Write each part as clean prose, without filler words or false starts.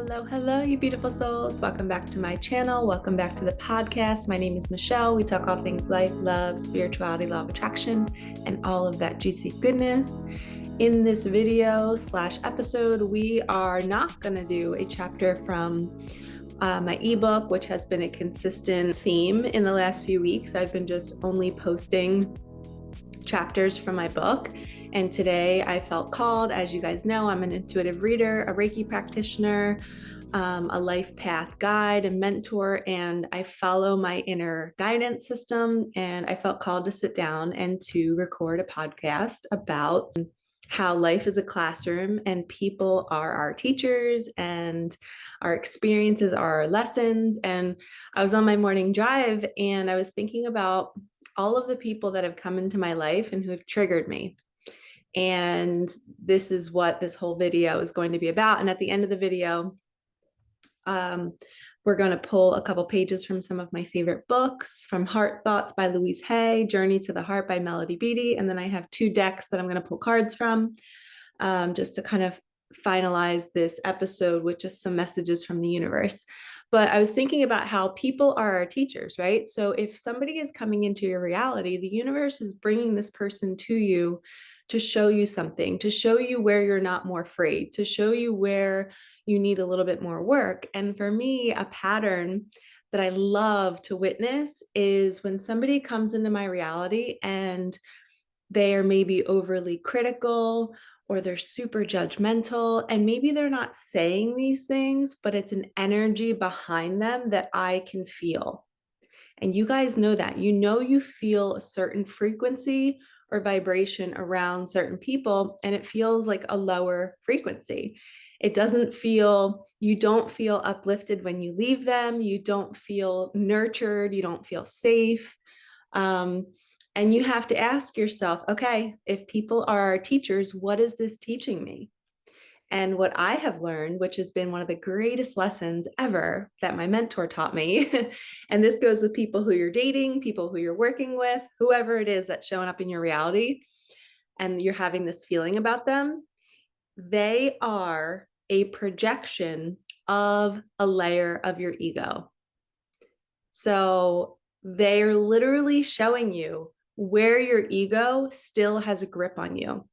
Hello, you beautiful souls. Welcome back to my channel. Welcome back to the podcast. My name is Michelle. We talk all things life, love, spirituality, law of attraction, and all of that juicy goodness. In this video / episode, we are not going to do a chapter from my ebook, which has been a consistent theme in the last few weeks. I've been just only posting chapters from my book. And today I felt called, as you guys know, I'm an intuitive reader, a Reiki practitioner, a life path guide and mentor, and I follow my inner guidance system. And I felt called to sit down and to record a podcast about how life is a classroom and people are our teachers and our experiences are our lessons. And I was on my morning drive and I was thinking about all of the people that have come into my life and who have triggered me. And this is what this whole video is going to be about. And at the end of the video, we're going to pull a couple pages from some of my favorite books, from Heart Thoughts by Louise Hay, Journey to the Heart by Melody Beattie. And then I have 2 decks that I'm going to pull cards from, just to kind of finalize this episode with just some messages from the universe. But I was thinking about how people are our teachers, right? So if somebody is coming into your reality, the universe is bringing this person to you to show you something, to show you where you're not more afraid, to show you where you need a little bit more work. And for me, a pattern that I love to witness is when somebody comes into my reality and they are maybe overly critical or they're super judgmental, and maybe they're not saying these things, but it's an energy behind them that I can feel. And you guys know that. You feel a certain frequency or vibration around certain people, and it feels like a lower frequency. You don't feel uplifted when you leave them. You don't feel nurtured. You don't feel safe. And you have to ask yourself, okay, if people are our teachers, what is this teaching me? And what I have learned, which has been one of the greatest lessons ever that my mentor taught me, and this goes with people who you're dating, people who you're working with, whoever it is that's showing up in your reality, and you're having this feeling about them, they are a projection of a layer of your ego. So they're literally showing you where your ego still has a grip on you.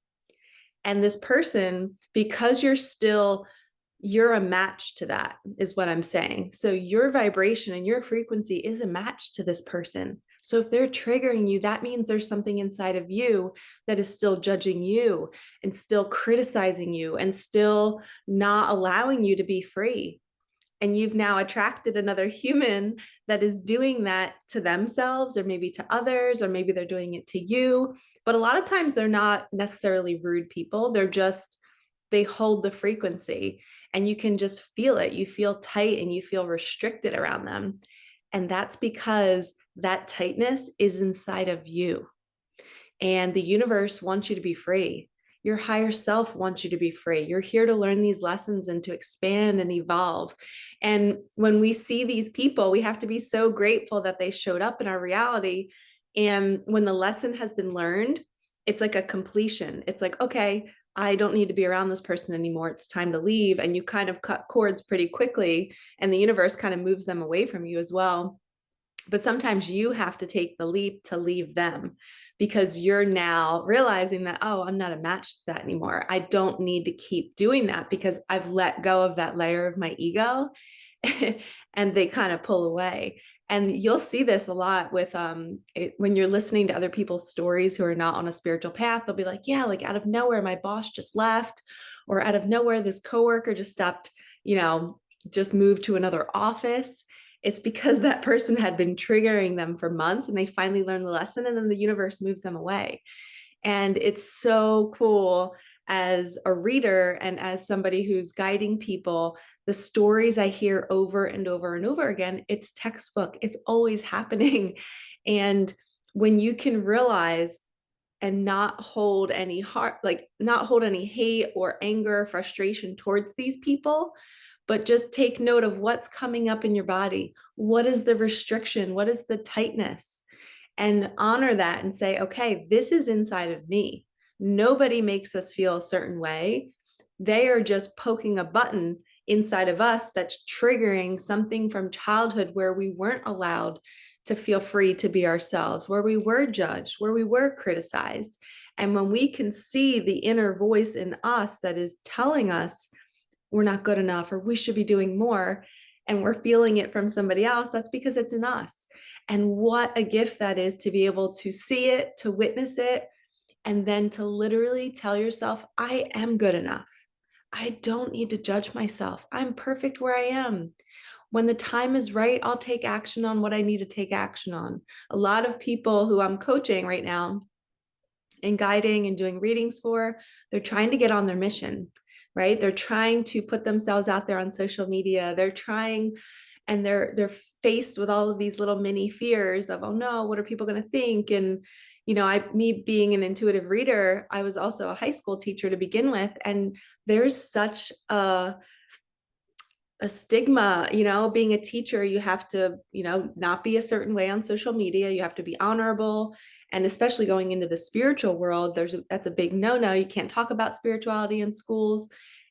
And this person, because you're a match to that, is what I'm saying. So your vibration and your frequency is a match to this person. So if they're triggering you, that means there's something inside of you that is still judging you and still criticizing you and still not allowing you to be free. And you've now attracted another human that is doing that to themselves, or maybe to others, or maybe they're doing it to you. But a lot of times they're not necessarily rude people. They hold the frequency and you can just feel it. You feel tight and you feel restricted around them. And that's because that tightness is inside of you. And the universe wants you to be free. Your higher self wants you to be free. You're here to learn these lessons and to expand and evolve. And when we see these people, we have to be so grateful that they showed up in our reality. And when the lesson has been learned, it's like a completion. It's like, okay, I don't need to be around this person anymore. It's time to leave. And you kind of cut cords pretty quickly, and the universe kind of moves them away from you as well. But sometimes you have to take the leap to leave them, because you're now realizing that, oh, I'm not a match to that anymore. I don't need to keep doing that because I've let go of that layer of my ego. And they kind of pull away. And you'll see this a lot with when you're listening to other people's stories who are not on a spiritual path. They'll be like, yeah, like out of nowhere, my boss just left, or out of nowhere, this coworker just stopped, just moved to another office. It's because that person had been triggering them for months and they finally learned the lesson, and then the universe moves them away. And it's so cool as a reader and as somebody who's guiding people, the stories I hear over and over and over again, it's textbook. It's always happening. And when you can realize and not hold any hate or anger, frustration towards these people, but just take note of what's coming up in your body. What is the restriction? What is the tightness? And honor that and say, okay, this is inside of me. Nobody makes us feel a certain way. They are just poking a button inside of us that's triggering something from childhood where we weren't allowed to feel free to be ourselves, where we were judged, where we were criticized. And when we can see the inner voice in us that is telling us we're not good enough or we should be doing more, and we're feeling it from somebody else, that's because it's in us. And what a gift that is to be able to see it, to witness it, and then to literally tell yourself, I am good enough. I don't need to judge myself. I'm perfect where I am. When the time is right, I'll take action on what I need to take action on. A lot of people who I'm coaching right now and guiding and doing readings for, they're trying to get on their mission, right? They're trying to put themselves out there on social media. They're trying, and they're faced with all of these little mini fears of, oh no, what are people going to think? And me being an intuitive reader, I was also a high school teacher to begin with, and there's such a stigma, being a teacher, you have to, not be a certain way on social media. You have to be honorable. And especially going into the spiritual world, that's a big no-no. You can't talk about spirituality in schools.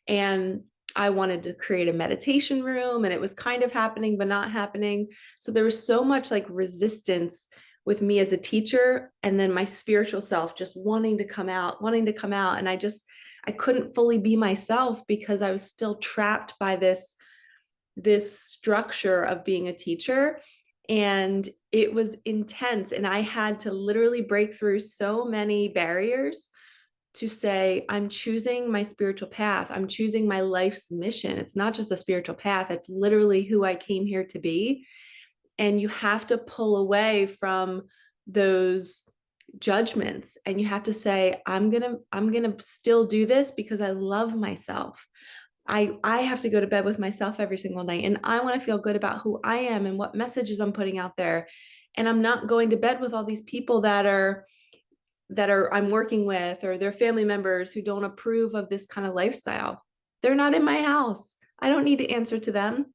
And I wanted to create a meditation room, and it was kind of happening, but not happening. So there was so much like resistance with me as a teacher, and then my spiritual self just wanting to come out. And I couldn't fully be myself because I was still trapped by this structure of being a teacher. And it was intense. And I had to literally break through so many barriers to say, I'm choosing my spiritual path. I'm choosing my life's mission. It's not just a spiritual path. It's literally who I came here to be. And you have to pull away from those judgments, and you have to say, I'm going to still do this because I love myself. I have to go to bed with myself every single night, and I want to feel good about who I am and what messages I'm putting out there. And I'm not going to bed with all these people that I'm working with, or their family members who don't approve of this kind of lifestyle. They're not in my house. I don't need to answer to them,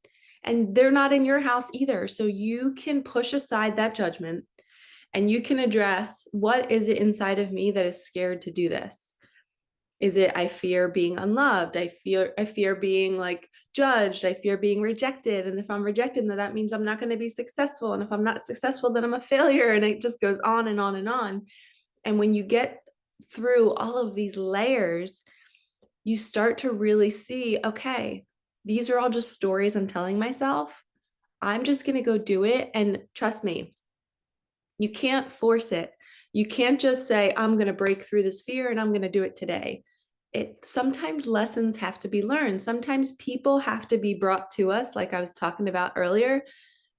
and they're not in your house either. So you can push aside that judgment, and you can address, what is it inside of me that is scared to do this? Is it, I fear being unloved? I fear being like judged. I fear being rejected. And if I'm rejected, then that means I'm not going to be successful. And if I'm not successful, then I'm a failure. And it just goes on and on and on. And when you get through all of these layers, you start to really see, okay, these are all just stories I'm telling myself. I'm just going to go do it. And trust me, you can't force it. You can't just say, I'm going to break through this fear and I'm going to do it today. Sometimes lessons have to be learned. Sometimes people have to be brought to us, like I was talking about earlier.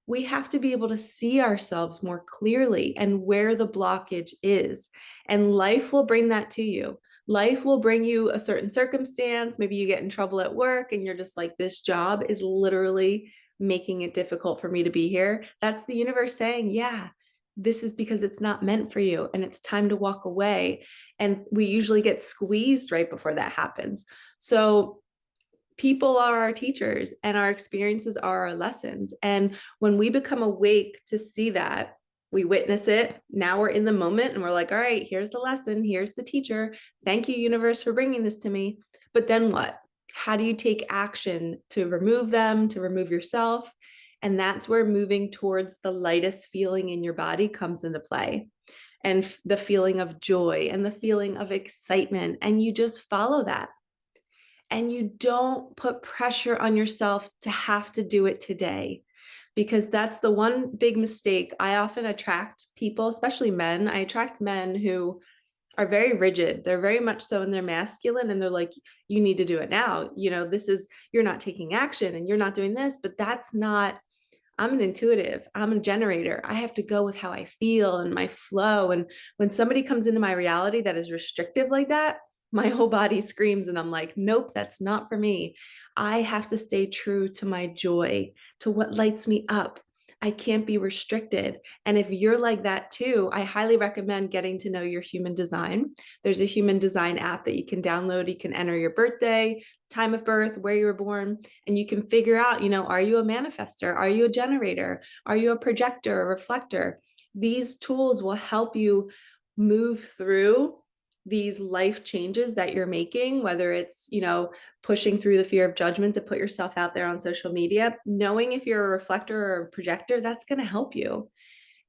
We have to be able to see ourselves more clearly and where the blockage is. And life will bring that to you. Life will bring you a certain circumstance. Maybe you get in trouble at work and you're just like, this job is literally making it difficult for me to be here. That's the universe saying, yeah, this is because it's not meant for you and it's time to walk away. And we usually get squeezed right before that happens. So people are our teachers and our experiences are our lessons. And when we become awake to see that, we witness it. Now we're in the moment and we're like, all right, here's the lesson. Here's the teacher. Thank you, universe, for bringing this to me. But then what? How do you take action to remove them, to remove yourself? And that's where moving towards the lightest feeling in your body comes into play. And the feeling of joy and the feeling of excitement. And you just follow that. And you don't put pressure on yourself to have to do it today, because that's the one big mistake. I often attract people, especially men. I attract men who are very rigid. They're very much so in their masculine, and they're like, you need to do it now. You're not taking action and you're not doing this, but that's not, I'm an intuitive, I'm a generator. I have to go with how I feel and my flow. And when somebody comes into my reality that is restrictive like that, my whole body screams and I'm like, nope, that's not for me. I have to stay true to my joy, to what lights me up. I can't be restricted. And if you're like that too, I highly recommend getting to know your human design. There's a human design app that you can download. You can enter your birthday, time of birth, where you were born, and you can figure out, are you a manifestor? Are you a generator? Are you a projector, a reflector? These tools will help you move through these life changes that you're making, whether it's, pushing through the fear of judgment to put yourself out there on social media, knowing if you're a reflector or a projector, that's going to help you.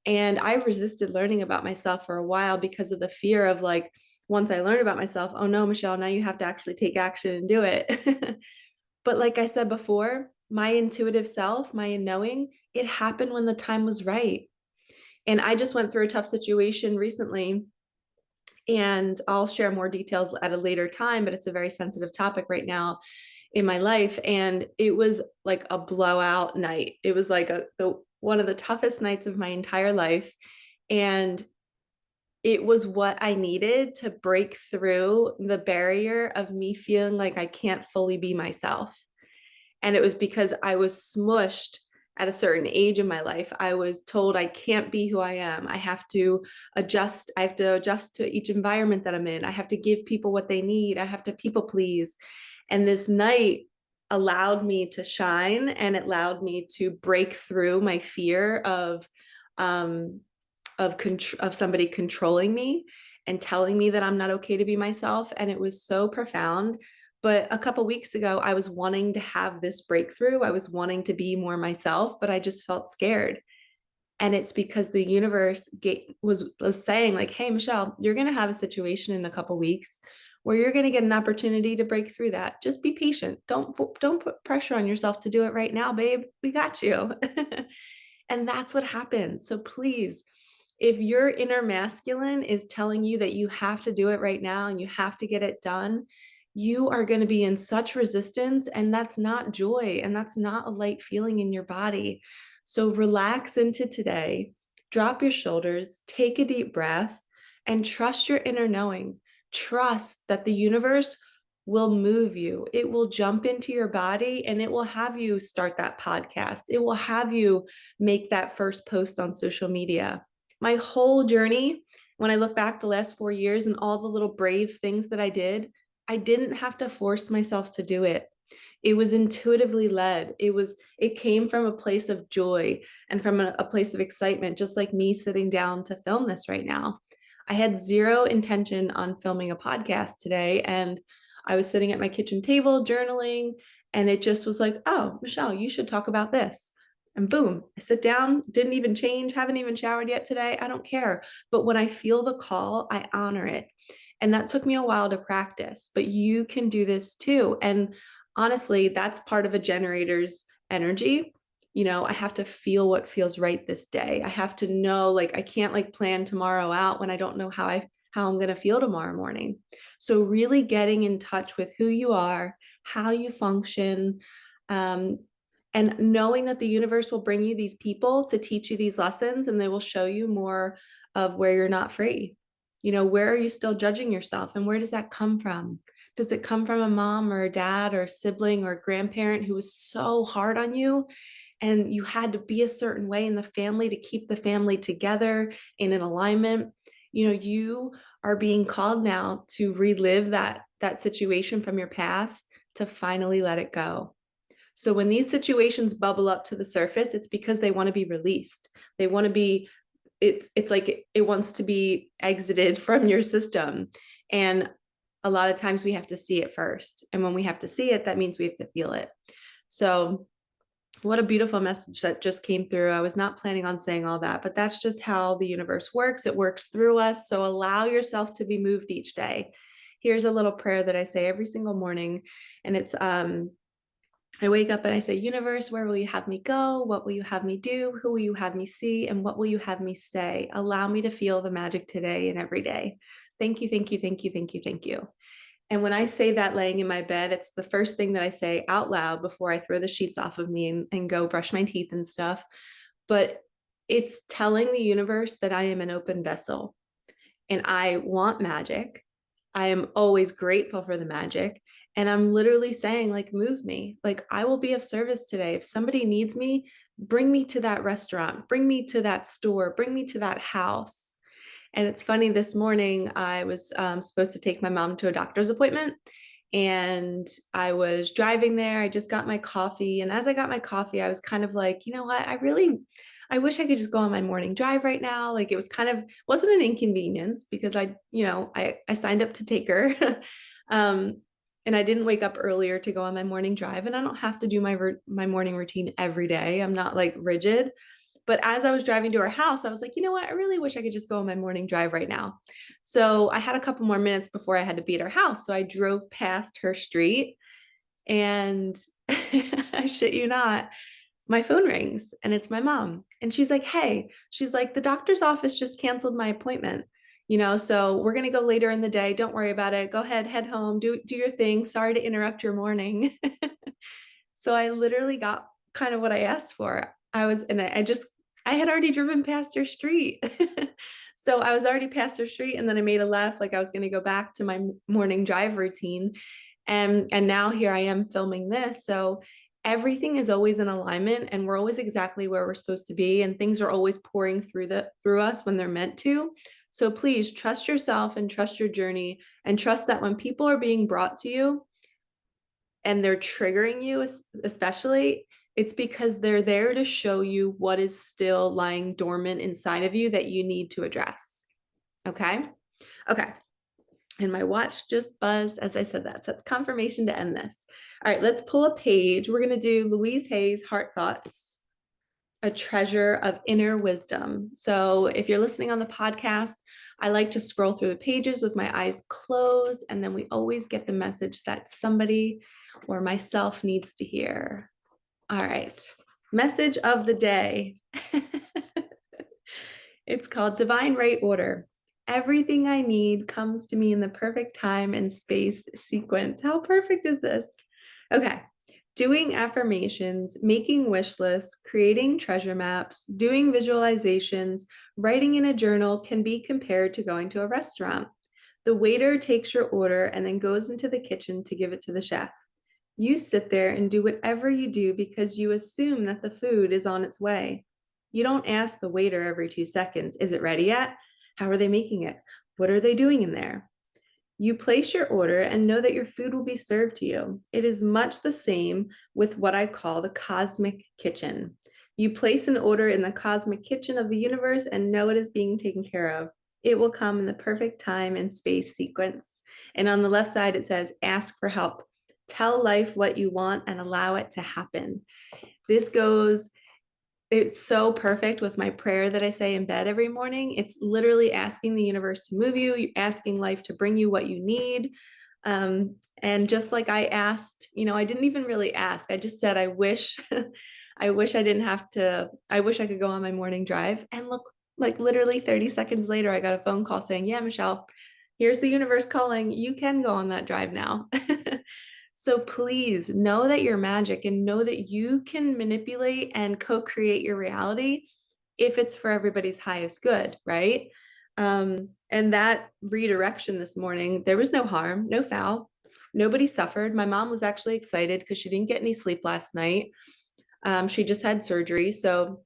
And I resisted learning about myself for a while because of the fear of like, once I learned about myself, oh no, Michelle, now you have to actually take action and do it. But like I said before, my intuitive self, my knowing, it happened when the time was right. And I just went through a tough situation recently, and I'll share more details at a later time, but it's a very sensitive topic right now in my life. And it was like a blowout night. It was like one of the toughest nights of my entire life. And it was what I needed to break through the barrier of me feeling like I can't fully be myself. And it was because I was smushed at a certain age in my life. I was told I can't be who I am. I have to adjust. I have to adjust to each environment that I'm in. I have to give people what they need. I have to people please. And this night allowed me to shine, and it allowed me to break through my fear um, of somebody controlling me and telling me that I'm not okay to be myself. And it was so profound. But a couple weeks ago, I was wanting to have this breakthrough. I was wanting to be more myself, but I just felt scared. And it's because the universe was saying like, hey, Michelle, you're going to have a situation in a couple weeks where you're going to get an opportunity to break through that. Just be patient. Don't put pressure on yourself to do it right now, babe. We got you. And that's what happens. So please, if your inner masculine is telling you that you have to do it right now and you have to get it done, you are going to be in such resistance, and that's not joy, and that's not a light feeling in your body. So relax into today, drop your shoulders, take a deep breath, and trust your inner knowing. Trust that the universe will move you. It will jump into your body, and it will have you start that podcast. It will have you make that first post on social media. My whole journey, when I look back the last 4 years and all the little brave things that I didn't have to force myself to do it. It was intuitively led. It came from a place of joy and from a place of excitement, just like me sitting down to film this right now. I had zero intention on filming a podcast today, and I was sitting at my kitchen table journaling, and it just was like, oh, Michelle, you should talk about this. And boom, I sit down, didn't even change, haven't even showered yet today. I don't care. But when I feel the call, I honor it. And that took me a while to practice, but you can do this too. And honestly, that's part of a generator's energy. I have to feel what feels right this day. I have to know, like, I can't like plan tomorrow out when I don't know how I'm going to feel tomorrow morning. So really getting in touch with who you are, how you function, and knowing that the universe will bring you these people to teach you these lessons, and they will show you more of where you're not free. Where are you still judging yourself, and where does that come from? Does it come from a mom or a dad or a sibling or a grandparent who was so hard on you, and you had to be a certain way in the family to keep the family together and in alignment? You are being called now to relive that situation from your past, to finally let it go. So when these situations bubble up to the surface, it's because they want to be released. They want to be, it's like it wants to be exited from your system. And a lot of times we have to see it first. And when we have to see it, that means we have to feel it. So what a beautiful message that just came through. I was not planning on saying all that, but that's just how the universe works. It works through us. So allow yourself to be moved each day. Here's a little prayer that I say every single morning. And it's, I wake up and I say, universe, where will you have me go? What will you have me do? Who will you have me see? And what will you have me say? Allow me to feel the magic today and every day. Thank you, thank you, thank you, thank you, thank you. And when I say that laying in my bed, it's the first thing that I say out loud before I throw the sheets off of me and go brush my teeth and stuff. But it's telling the universe that I am an open vessel and I want magic. I am always grateful for the magic. And I'm literally saying, like, move me. Like, I will be of service today. If somebody needs me, bring me to that restaurant, bring me to that store, bring me to that house. And it's funny, this morning I was supposed to take my mom to a doctor's appointment, and I was driving there. I just got my coffee. And as I got my coffee, I was kind of like, you know what? I wish I could just go on my morning drive right now. Like it was kind of, wasn't an inconvenience because I signed up to take her. And I didn't wake up earlier to go on my morning drive, and I don't have to do my morning routine every day. I'm not like rigid. But as I was driving to her house, I was like, you know what? I really wish I could just go on my morning drive right now. So I had a couple more minutes before I had to be at her house. So I drove past her street, and I shit you not, my phone rings and it's my mom. And she's like, hey, she's like, the doctor's office just canceled my appointment. So we're going to go later in the day. Don't worry about it. Go ahead, head home, do your thing. Sorry to interrupt your morning. So I literally got kind of what I asked for. I had already driven past her street. So I was already past her street, and then I made a left, like I was going to go back to my morning drive routine. And now here I am filming this. So everything is always in alignment, and we're always exactly where we're supposed to be, and things are always pouring through us when they're meant to. So please trust yourself and trust your journey, and trust that when people are being brought to you and they're triggering you, especially, it's because they're there to show you what is still lying dormant inside of you that you need to address. Okay. And my watch just buzzed as I said that. So it's confirmation to end this. All right, let's pull a page. We're going to do Louise Hay's Heart Thoughts, a treasure of inner wisdom. So if you're listening on the podcast, I like to scroll through the pages with my eyes closed, and then we always get the message that somebody or myself needs to hear. All right, message of the day. It's called Divine Right Order. Everything I need comes to me in the perfect time and space sequence. How perfect is this? Okay. Doing affirmations, making wish lists, creating treasure maps, doing visualizations, writing in a journal can be compared to going to a restaurant. The waiter takes your order and then goes into the kitchen to give it to the chef. You sit there and do whatever you do because you assume that the food is on its way. You don't ask the waiter every 2 seconds, is it ready yet? How are they making it? What are they doing in there? You place your order and know that your food will be served to you. It is much the same with what I call the cosmic kitchen. You place an order in the cosmic kitchen of the universe and know it is being taken care of. It will come in the perfect time and space sequence. And on the left side, it says, ask for help. Tell life what you want and allow it to happen. It's so perfect with my prayer that I say in bed every morning. It's literally asking the universe to move you, you're asking life to bring you what you need. And just like I asked, I didn't even really ask. I just said, I wish, I wish I didn't have to, I wish I could go on my morning drive. And look, like literally 30 seconds later, I got a phone call saying, yeah, Michelle, here's the universe calling. You can go on that drive now. So please know that you're magic, and know that you can manipulate and co-create your reality if it's for everybody's highest good, right? And that redirection this morning, there was no harm, no foul. Nobody suffered. My mom was actually excited because she didn't get any sleep last night. She just had surgery. So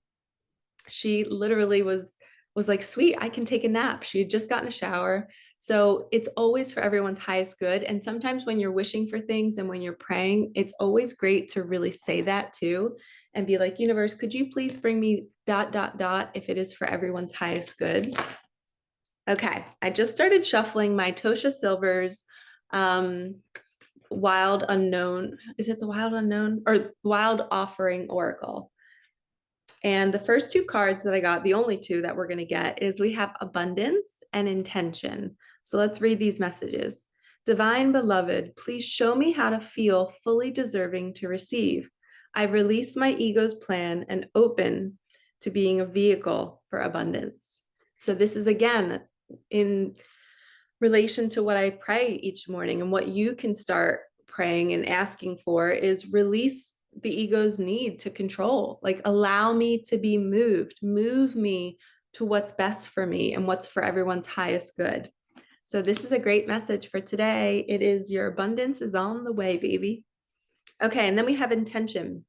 she literally was like, sweet, I can take a nap. She had just gotten a shower. So it's always for everyone's highest good. And sometimes when you're wishing for things and when you're praying, it's always great to really say that too, and be like, universe, could you please bring me ... if it is for everyone's highest good. Okay, I just started shuffling my Tosha Silver's Wild Unknown. Is it the Wild Unknown or Wild Offering Oracle? And the first 2 cards that I got, the only 2 that we're going to get, is we have abundance and intention. So let's read these messages. Divine Beloved, please show me how to feel fully deserving to receive. I release my ego's plan and open to being a vehicle for abundance. So this is again in relation to what I pray each morning, and what you can start praying and asking for is release the ego's need to control. Like, allow me to be moved, move me to what's best for me and what's for everyone's highest good. So this is a great message for today. It is, your abundance is on the way, baby. Okay, and then we have intention.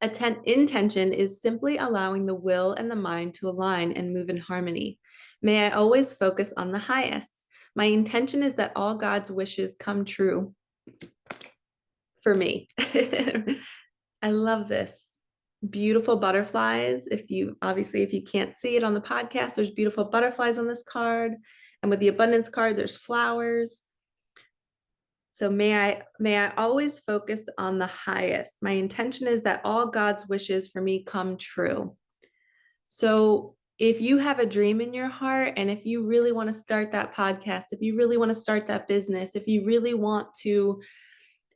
Intention is simply allowing the will and the mind to align and move in harmony. May I always focus on the highest. My intention is that all God's wishes come true for me. I love this. beautiful butterflies. If you can't see it on the podcast, there's beautiful butterflies on this card. And with the abundance card, there's flowers. So may I always focus on the highest. My intention is that all God's wishes for me come true. So if you have a dream in your heart, and if you really want to start that podcast, if you really want to start that business, if you really want to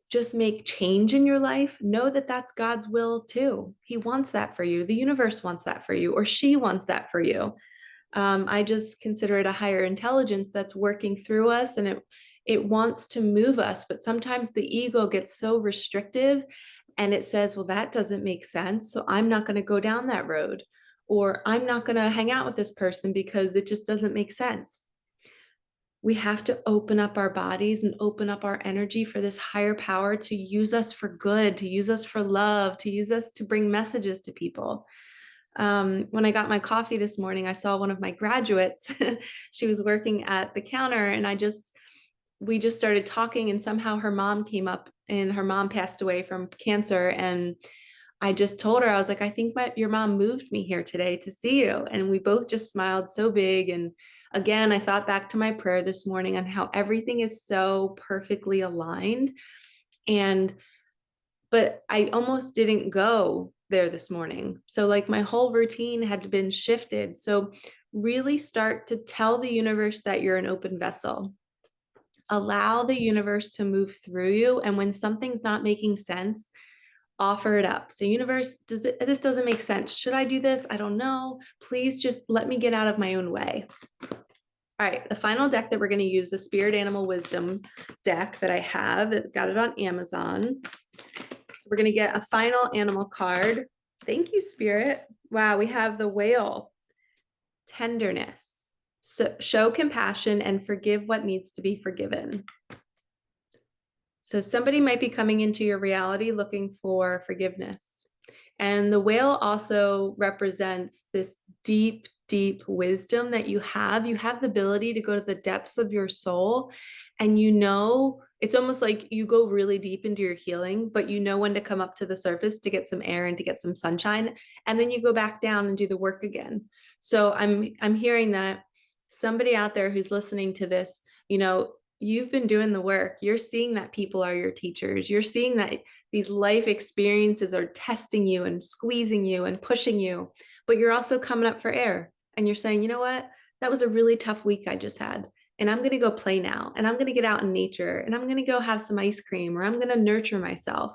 just make change in your life, know that that's God's will too. He wants that for you. The universe wants that for you, or she wants that for you. I just consider it a higher intelligence that's working through us, and it wants to move us. But sometimes the ego gets so restrictive and it says, well, that doesn't make sense, so I'm not going to go down that road, or I'm not going to hang out with this person because it just doesn't make sense. We have to open up our bodies and open up our energy for this higher power to use us for good, to use us for love, to use us to bring messages to people. When I got my coffee this morning, I saw one of my graduates. She was working at the counter, and we just started talking, and somehow her mom came up, and her mom passed away from cancer. And I just told her, I was like, I think your mom moved me here today to see you. And we both just smiled so big. And again, I thought back to my prayer this morning on how everything is so perfectly aligned. But I almost didn't go there this morning. So like my whole routine had been shifted. So really start to tell the universe that you're an open vessel. Allow the universe to move through you. And when something's not making sense, offer it up. So universe, this doesn't make sense. Should I do this? I don't know. Please just let me get out of my own way. All right, the final deck that we're going to use, the Spirit Animal Wisdom deck that I have, got it on Amazon. So we're going to get a final animal card. Thank you, Spirit. Wow, we have the Whale. Tenderness. So show compassion and forgive what needs to be forgiven. So somebody might be coming into your reality looking for forgiveness. And the whale also represents this deep, deep wisdom that you have. You have the ability to go to the depths of your soul, and it's almost like you go really deep into your healing, but you know when to come up to the surface to get some air and to get some sunshine, and then you go back down and do the work again. So I'm hearing that somebody out there who's listening to this, you've been doing the work. You're seeing that people are your teachers. You're seeing that these life experiences are testing you and squeezing you and pushing you, but you're also coming up for air, and you're saying, you know what, that was a really tough week I just had, and I'm going to go play now, and I'm going to get out in nature, and I'm going to go have some ice cream, or I'm going to nurture myself.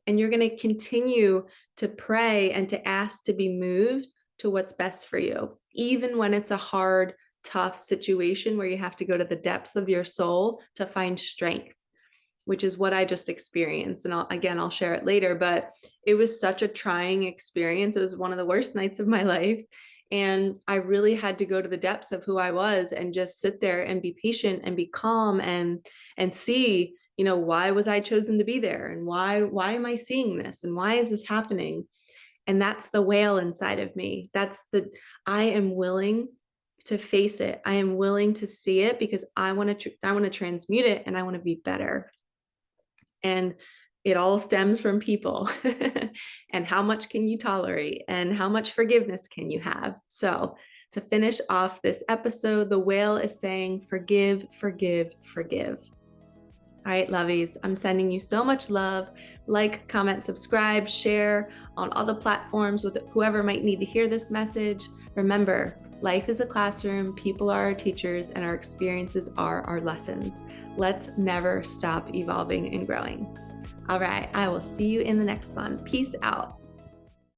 And you're going to continue to pray and to ask to be moved to what's best for you, even when it's a hard, tough situation where you have to go to the depths of your soul to find strength, which is what I just experienced. And I'll share it later, but it was such a trying experience. It was one of the worst nights of my life. And I really had to go to the depths of who I was and just sit there and be patient and be calm and see, why was I chosen to be there? And why am I seeing this? And why is this happening? And that's the whale inside of me. I am willing to face it. I am willing to see it because I want to transmute it, and I want to be better. And it all stems from people. And how much can you tolerate, and how much forgiveness can you have? So to finish off this episode, the whale is saying, forgive, forgive, forgive. All right, lovies, I'm sending you so much love. Like, comment, subscribe, share on all the platforms with whoever might need to hear this message. Remember, life is a classroom, people are our teachers, and our experiences are our lessons. Let's never stop evolving and growing. All right, I will see you in the next one. Peace out.